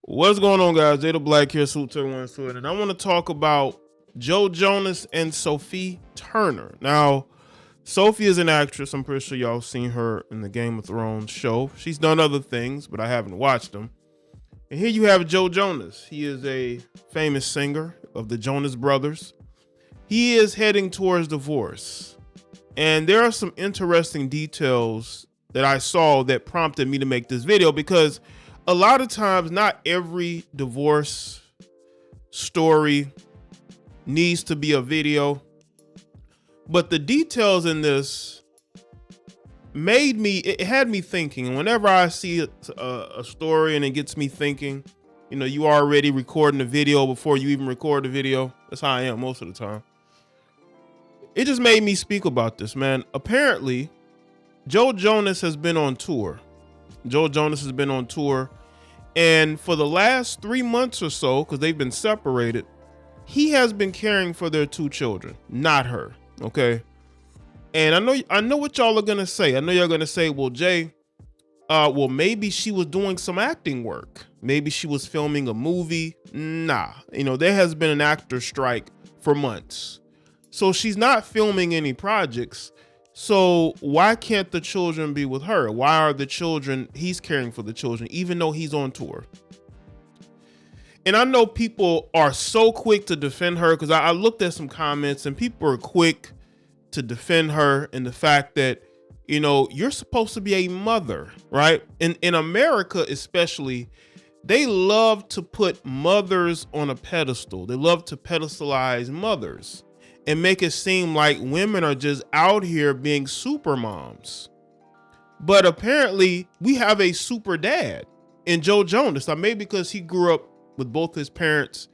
What's going on, guys? Jay the Black here, Suit One Sword, and I want to talk about Jonas and Sophie Turner. Now, Sophie is an actress. I'm pretty sure y'all seen her in the Game of Thrones show. She's done other things, but I haven't watched them. And here you have Jonas. He is a famous singer of the Jonas Brothers. He is heading towards divorce. And there are some interesting details that I saw that prompted me to make this video, because a lot of times, not every divorce story needs to be a video, but the details in this it had me thinking. Whenever I see a story and it gets me thinking, you know, you already recording the video before you even record the video. That's how I am most of the time. It just made me speak about this, man. Apparently, Jonas has been on tour. Jonas has been on tour. And for the last 3 months or so, because they've been separated, he has been caring for their 2 children, not her. Okay. And I know what y'all are going to say. I know you're going to say, well, Jay, well, maybe she was doing some acting work. Maybe she was filming a movie. Nah, you know, there has been an actor strike for months. So she's not filming any projects. So why can't the children be with her? Why are he's caring for the children, even though he's on tour? And I know people are so quick to defend her, because I looked at some comments and people are quick to defend her and the fact that, you know, you're supposed to be a mother, right? In America, especially, they love to put mothers on a pedestal. They love to pedestalize mothers and make it seem like women are just out here being super moms. But apparently we have a super dad in Jonas. Now, maybe because he grew up with both his parents.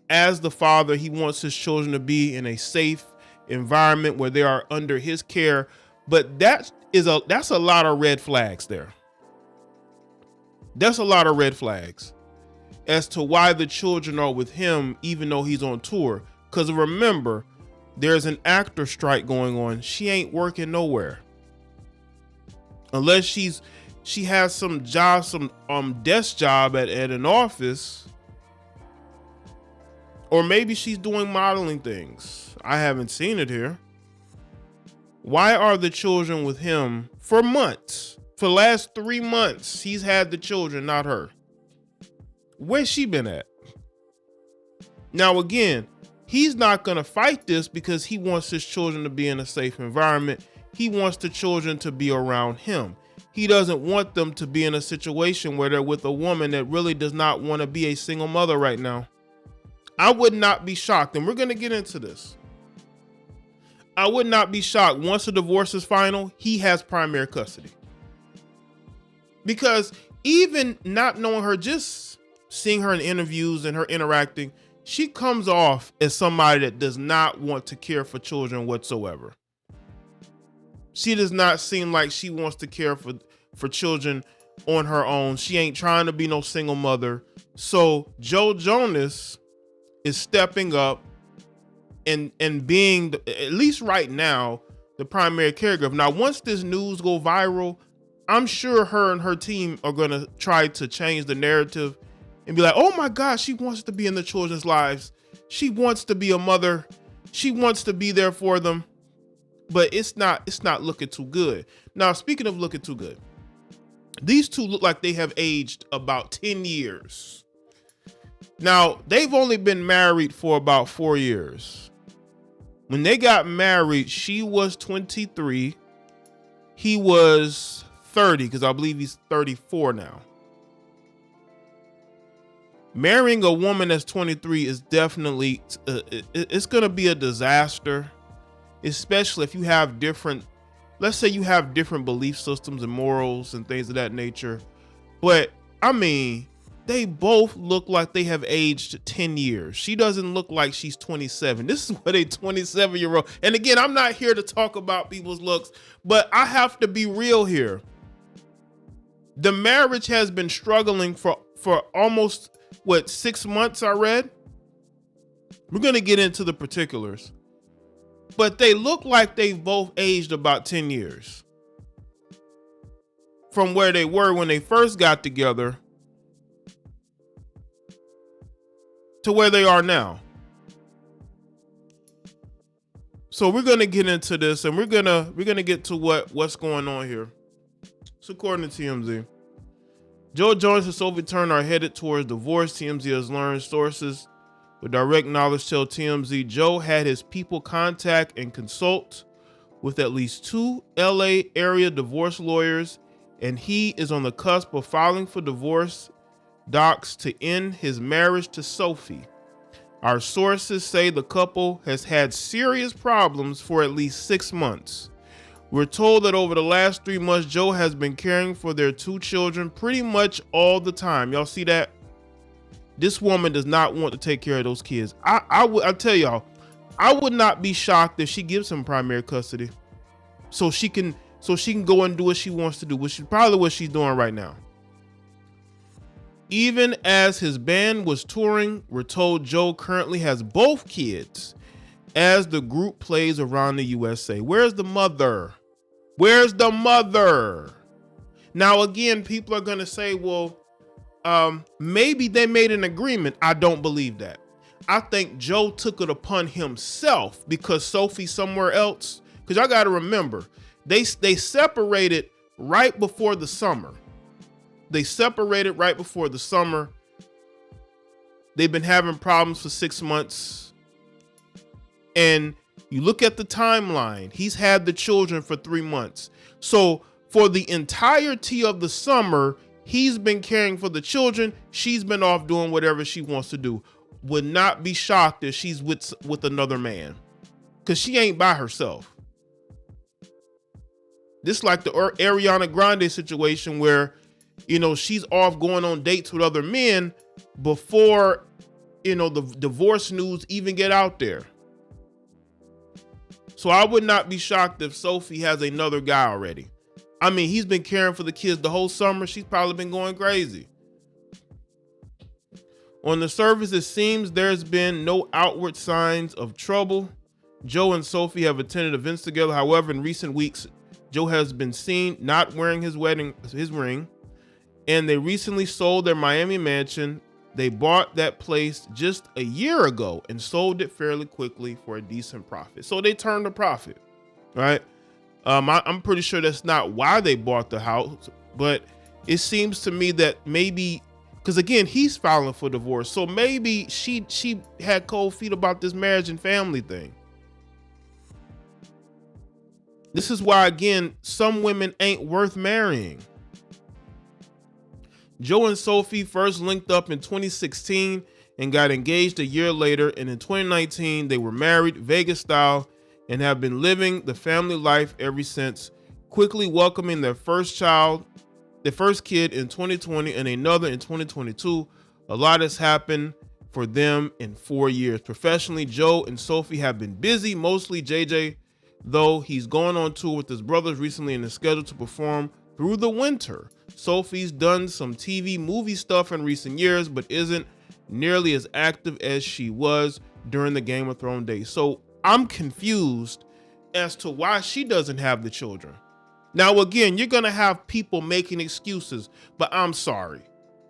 As the father, he wants his children to be in a safe environment where they are under his care. But that's a lot of red flags there. That's a lot of red flags as to why the children are with him, even though he's on tour. Because remember, there's an actor strike going on. She ain't working nowhere. Unless she has some job, some desk job at an office. Or maybe she's doing modeling things. I haven't seen it here. Why are the children with him for months? For the last 3 months, he's had the children, not her. Where's she been at? Now, again, he's not going to fight this because he wants his children to be in a safe environment. He wants the children to be around him. He doesn't want them to be in a situation where they're with a woman that really does not want to be a single mother right now. I would not be shocked, and we're going to get into this. I would not be shocked once the divorce is final, he has primary custody. Because even not knowing her, just seeing her in interviews and her interacting, she comes off as somebody that does not want to care for children whatsoever. She does not seem like she wants to care for children on her own. She ain't trying to be no single mother. So Jonas is stepping up and being, at least right now, the primary caregiver. Now, once this news go viral, I'm sure her and her team are going to try to change the narrative and be like, oh my God, she wants to be in the children's lives. She wants to be a mother. She wants to be there for them. But it's not looking too good. Now, speaking of looking too good, these two look like they have aged about 10 years. Now, they've only been married for about 4 years. When they got married, she was 23. He was 30, because I believe he's 34 now. Marrying a woman that's 23 is definitely, it's going to be a disaster, especially if you have let's say you have different belief systems and morals and things of that nature. But I mean, they both look like they have aged 10 years. She doesn't look like she's 27. This is what a 27-year-old. And again, I'm not here to talk about people's looks, but I have to be real here. The marriage has been struggling for almost, 6 months, I read? We're going to get into the particulars. But they look like they've both aged about 10 years. From where they were when they first got together to where they are now. So we're gonna get into this, and we're gonna get to what's going on here. So according to TMZ, Jonas and Sophie Turner are headed towards divorce. TMZ has learned. Sources with direct knowledge tell TMZ Joe had his people contact and consult with at least 2 LA area divorce lawyers, and he is on the cusp of filing for divorce docs to end his marriage to Sophie. Our sources say the couple has had serious problems for at least 6 months. We're told that over the last 3 months, Joe has been caring for their 2 children pretty much all the time. Y'all see that? This woman does not want to take care of those kids. I tell y'all, I would not be shocked if she gives him primary custody, so she can go and do what she wants to do, which is probably what she's doing right now. Even as his band was touring, we're told Joe currently has both kids as the group plays around the USA. Where's the mother? Where's the mother? Now, again, people are going to say, well, maybe they made an agreement. I don't believe that. I think Joe took it upon himself because Sophie's somewhere else. Because y'all got to remember, they separated right before the summer. They've been having problems for 6 months. And you look at the timeline, he's had the children for 3 months. So for the entirety of the summer, he's been caring for the children. She's been off doing whatever she wants to do. Would not be shocked if she's with another man, because she ain't by herself. This like the Ariana Grande situation where, you know, she's off going on dates with other men before, you know, the divorce news even get out there. So I would not be shocked if Sophie has another guy already. I mean, he's been caring for the kids the whole summer. She's probably been going crazy. On the surface, it seems there's been no outward signs of trouble. Joe and Sophie have attended events together. However, in recent weeks, Joe has been seen not wearing his ring. And they recently sold their Miami mansion. They bought that place just a year ago and sold it fairly quickly for a decent profit. So they turned a profit, right? I'm pretty sure that's not why they bought the house, but it seems to me that maybe, because again, he's filing for divorce. So maybe she had cold feet about this marriage and family thing. This is why, again, some women ain't worth marrying. Joe and Sophie first linked up in 2016 and got engaged a year later, and in 2019 they were married Vegas style and have been living the family life ever since, quickly welcoming their first kid in 2020 and another in 2022. A lot has happened for them in 4 years. Professionally, Joe and Sophie have been busy, mostly JJ, though he's going on tour with his brothers recently and is scheduled to perform through the winter. Sophie's done some TV movie stuff in recent years, but isn't nearly as active as she was during the Game of Thrones days. So I'm confused as to why she doesn't have the children. Now, again, you're going to have people making excuses, but I'm sorry.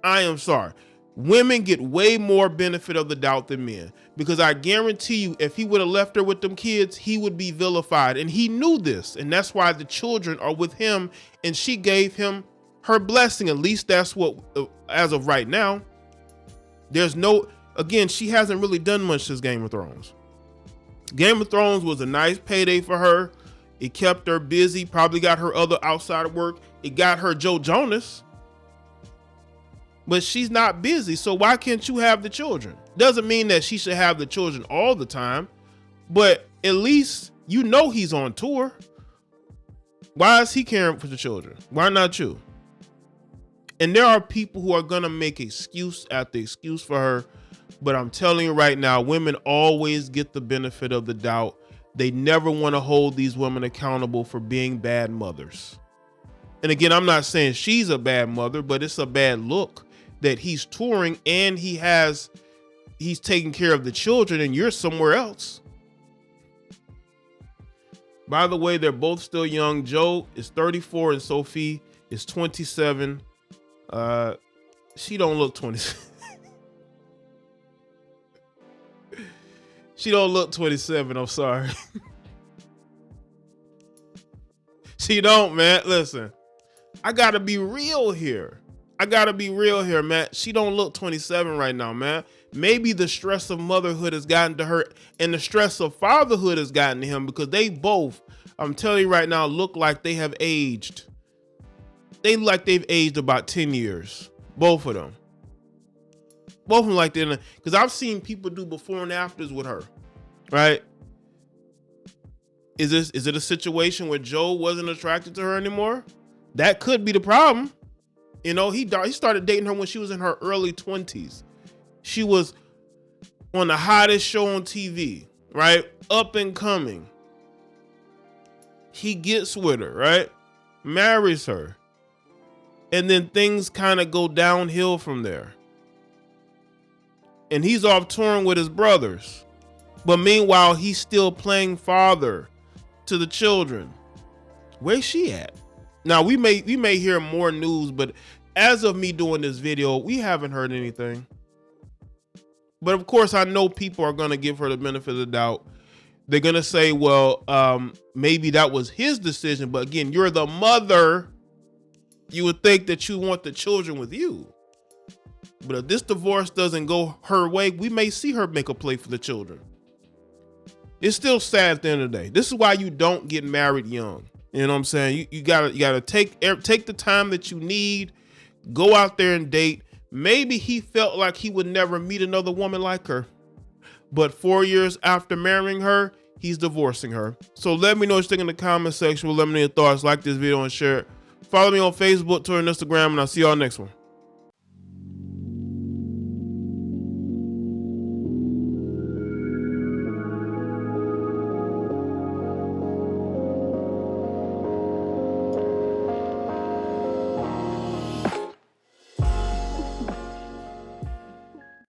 I am sorry. Women get way more benefit of the doubt than men, because I guarantee you, if he would have left her with them kids, he would be vilified. And he knew this. And that's why the children are with him. And she gave him her blessing. At least that's what, as of right now, again, she hasn't really done much since Game of Thrones. Game of Thrones was a nice payday for her. It kept her busy, probably got her other outside of work. It got her Joe Jonas. But she's not busy, so why can't you have the children? Doesn't mean that she should have the children all the time, but at least you know he's on tour. Why is he caring for the children? Why not you? And there are people who are going to make excuse after excuse for her, but I'm telling you right now, women always get the benefit of the doubt. They never want to hold these women accountable for being bad mothers. And again, I'm not saying she's a bad mother, but it's a bad look that he's touring and he's taking care of the children and you're somewhere else. By the way, they're both still young. Joe is 34 and Sophie is 27. She don't look 27. She don't look 27. I'm sorry. She don't, man. Listen, I gotta be real here. Man. She don't look 27 right now, man. Maybe the stress of motherhood has gotten to her, and the stress of fatherhood has gotten to him, because they both, I'm telling you right now, look like they have aged. They look like they've aged about 10 years. Both of them. Both of them like they're, because I've seen people do before and afters with her, right? Is it a situation where Joe wasn't attracted to her anymore? That could be the problem. You know, he started dating her when she was in her early 20s. She was on the hottest show on TV, right? Up and coming. He gets with her, right? Marries her. And then things kind of go downhill from there. And he's off touring with his brothers. But meanwhile, he's still playing father to the children. Where's she at? Now, we may hear more news, but as of me doing this video, we haven't heard anything. But of course, I know people are going to give her the benefit of the doubt. They're going to say, well, maybe that was his decision. But again, you're the mother. You would think that you want the children with you. But if this divorce doesn't go her way, we may see her make a play for the children. It's still sad at the end of the day. This is why you don't get married young. You know what I'm saying? You gotta take the time that you need. Go out there and date. Maybe he felt like he would never meet another woman like her. But 4 years after marrying her, he's divorcing her. So let me know what you think in the comment section. Let me know your thoughts. Like this video and share it. Follow me on Facebook, Twitter, and Instagram, and I'll see y'all next one.